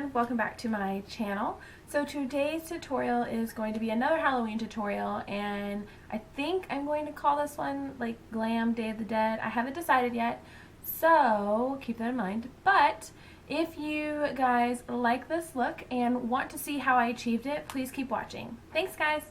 everyone, welcome back to my channel. So today's tutorial is going to be another Halloween tutorial, and I think I'm going to call this one like Glam Day of the Dead. I haven't decided yet, so keep that in mind. But if you guys like this look and want to see how I achieved it, please keep watching. Thanks guys!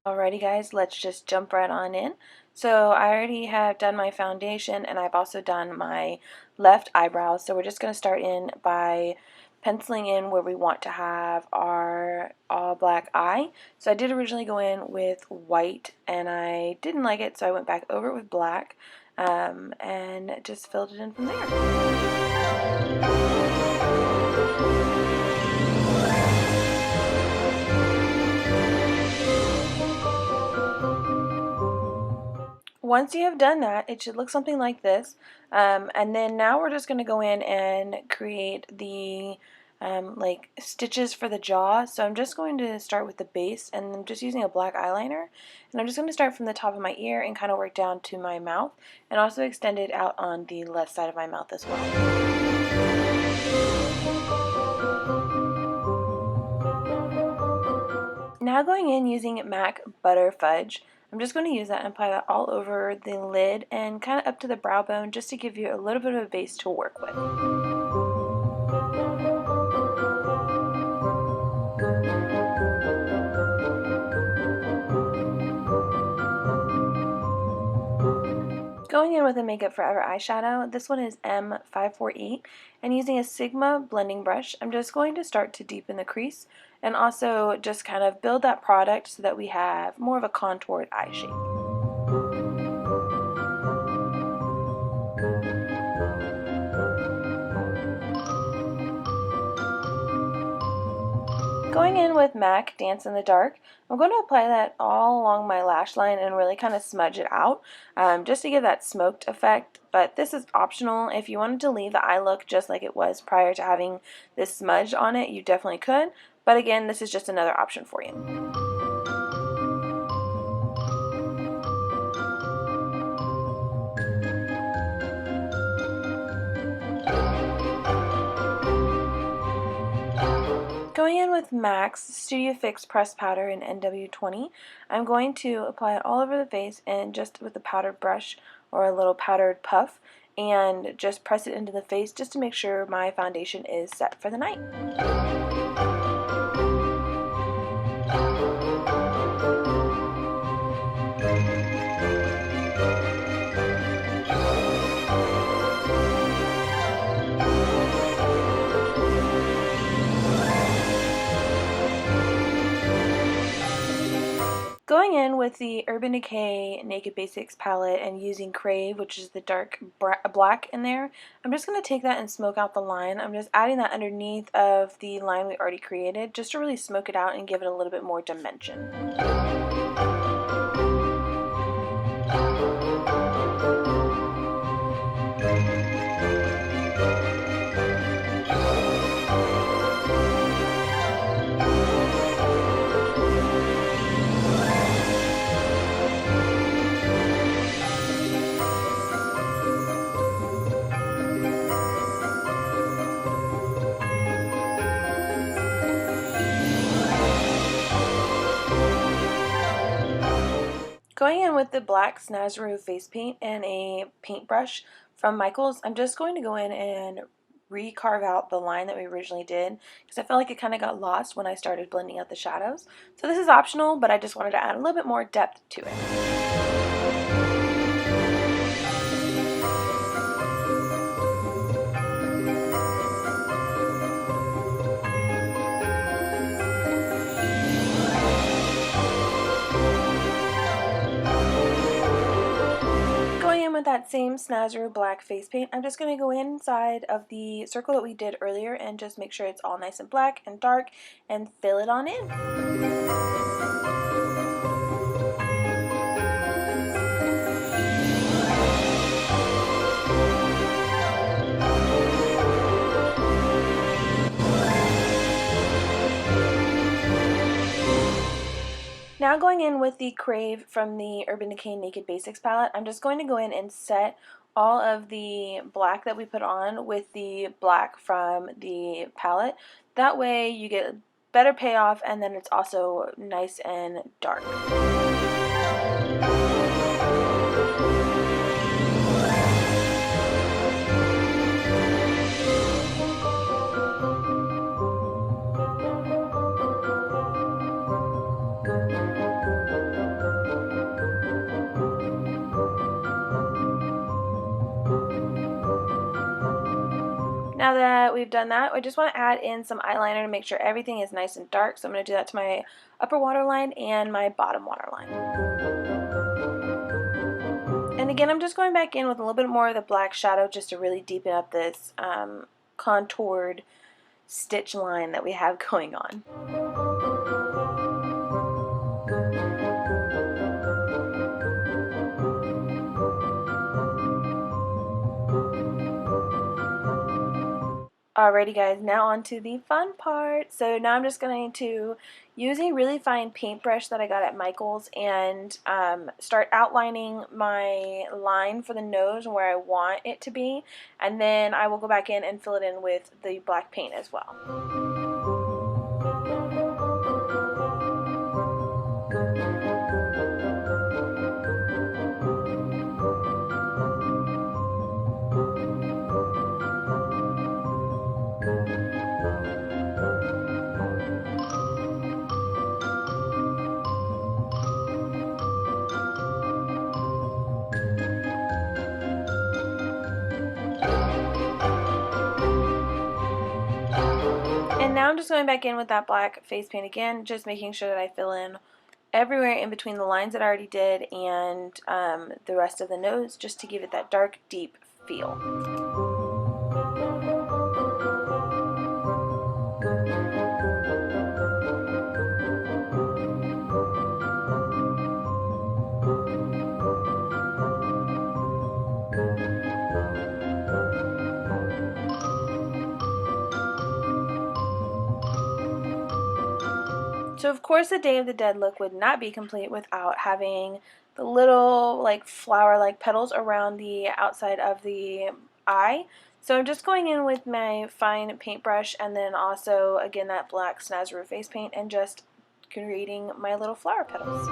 Alrighty guys, let's just jump right on in. So I already have done my foundation and I've also done my left eyebrow. So we're just going to start in by penciling in where we want to have our all black eye. So I did originally go in with white and I didn't like it, so I went back over it with black and just filled it in from there. Once you have done that, it should look something like this, and then now we're just going to go in and create the like stitches for the jaw. So I'm just going to start with the base, and I'm just using a black eyeliner, and I'm just going to start from the top of my ear and kind of work down to my mouth, and also extend it out on the left side of my mouth as well. Now going in using MAC Butterfudge, I'm just going to use that and apply that all over the lid and kind of up to the brow bone just to give you a little bit of a base to work with. Going in with a Makeup Forever eyeshadow, this one is M548, and using a Sigma blending brush, I'm just going to start to deepen the crease and also just kind of build that product so that we have more of a contoured eye shape. Going in with MAC Dance in the Dark, I'm going to apply that all along my lash line and really kind of smudge it out just to give that smoked effect. But this is optional. If you wanted to leave the eye look just like it was prior to having this smudge on it, you definitely could. But again, this is just another option for you. Going in with MAC's Studio Fix Pressed Powder in NW20, I'm going to apply it all over the face and just with a powdered brush or a little powdered puff and just press it into the face just to make sure my foundation is set for the night. Going in with the Urban Decay Naked Basics palette and using Crave, which is the dark black in there, I'm just going to take that and smoke out the line. I'm just adding that underneath of the line we already created just to really smoke it out and give it a little bit more dimension. Going in with the black Snazaroo face paint and a paintbrush from Michaels, I'm just going to go in and re-carve out the line that we originally did because I felt like it kind of got lost when I started blending out the shadows. So this is optional, but I just wanted to add a little bit more depth to it. With that same Snazaroo black face paint, I'm just going to go inside of the circle that we did earlier and just make sure it's all nice and black and dark and fill it on in. Now going in with the Crave from the Urban Decay Naked Basics palette, I'm just going to go in and set all of the black that we put on with the black from the palette. That way you get better payoff, and then it's also nice and dark. Now that we've done that, I just want to add in some eyeliner to make sure everything is nice and dark. So I'm going to do that to my upper waterline and my bottom waterline. And again, I'm just going back in with a little bit more of the black shadow just to really deepen up this contoured stitch line that we have going on. Alrighty guys, now on to the fun part. So now I'm just going to use a really fine paintbrush that I got at Michael's and start outlining my line for the nose and where I want it to be, and then I will go back in and fill it in with the black paint as well. Now I'm just going back in with that black face paint again, just making sure that I fill in everywhere in between the lines that I already did and the rest of the nose, just to give it that dark, deep feel. So of course the Day of the Dead look would not be complete without having the little like flower-like petals around the outside of the eye. So I'm just going in with my fine paintbrush and then also again that black Snazaroo face paint and just creating my little flower petals.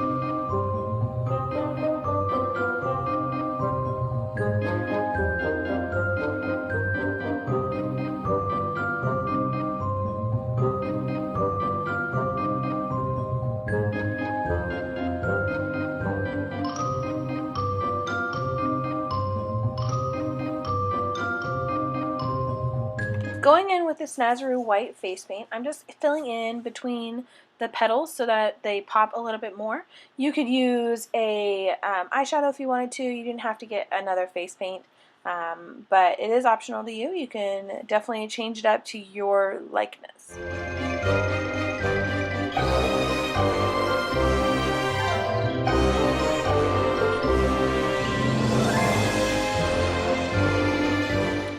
Going in with the Snazaroo white face paint, I'm just filling in between the petals so that they pop a little bit more. You could use a eyeshadow if you wanted to. You didn't have to get another face paint, but it is optional to you. You can definitely change it up to your likeness.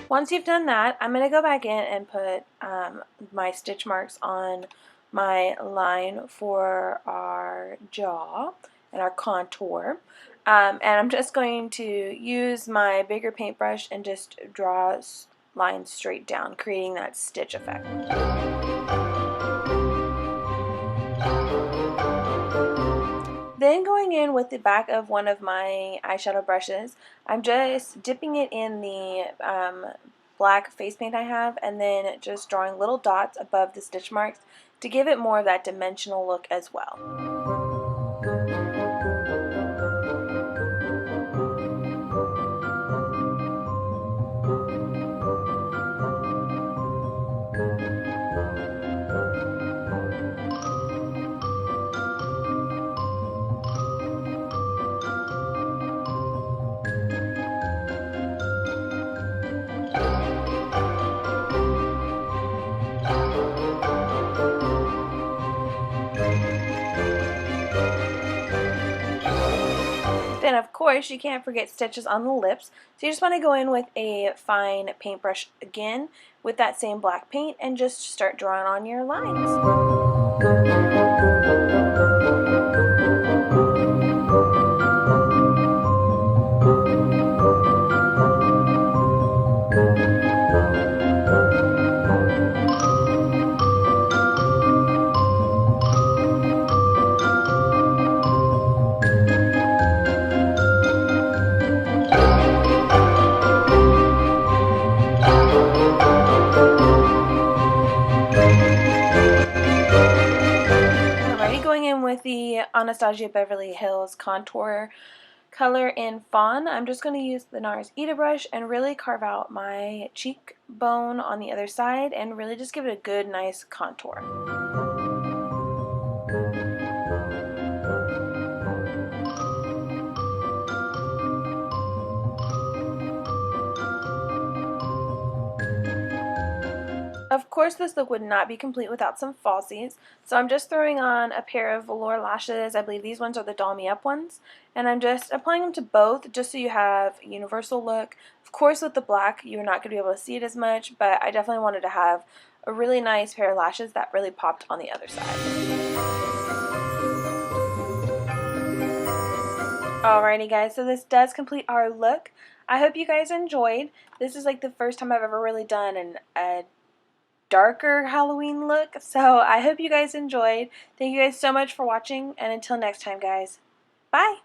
Once you've done that, I'm going to go back in and put my stitch marks on my line for our jaw and our contour. And I'm just going to use my bigger paintbrush and just draw lines straight down, creating that stitch effect. Then going in with the back of one of my eyeshadow brushes, I'm just dipping it in the black face paint I have and then just drawing little dots above the stitch marks to give it more of that dimensional look as well. Then of course you can't forget stitches on the lips, so you just want to go in with a fine paintbrush again with that same black paint and just start drawing on your lines. Anastasia Beverly Hills contour color in Fawn. I'm just going to use the NARS Ita brush and really carve out my cheekbone on the other side and really just give it a good, nice contour. Of course, this look would not be complete without some falsies, so I'm just throwing on a pair of velour lashes. I believe these ones are the Doll Me Up ones, and I'm just applying them to both just so you have a universal look. Of course, with the black, you're not going to be able to see it as much, but I definitely wanted to have a really nice pair of lashes that really popped on the other side. Alrighty guys, so this does complete our look. I hope you guys enjoyed. This is like the first time I've ever really done a darker Halloween look, so I hope you guys enjoyed. Thank you guys so much for watching, and until next time guys, bye!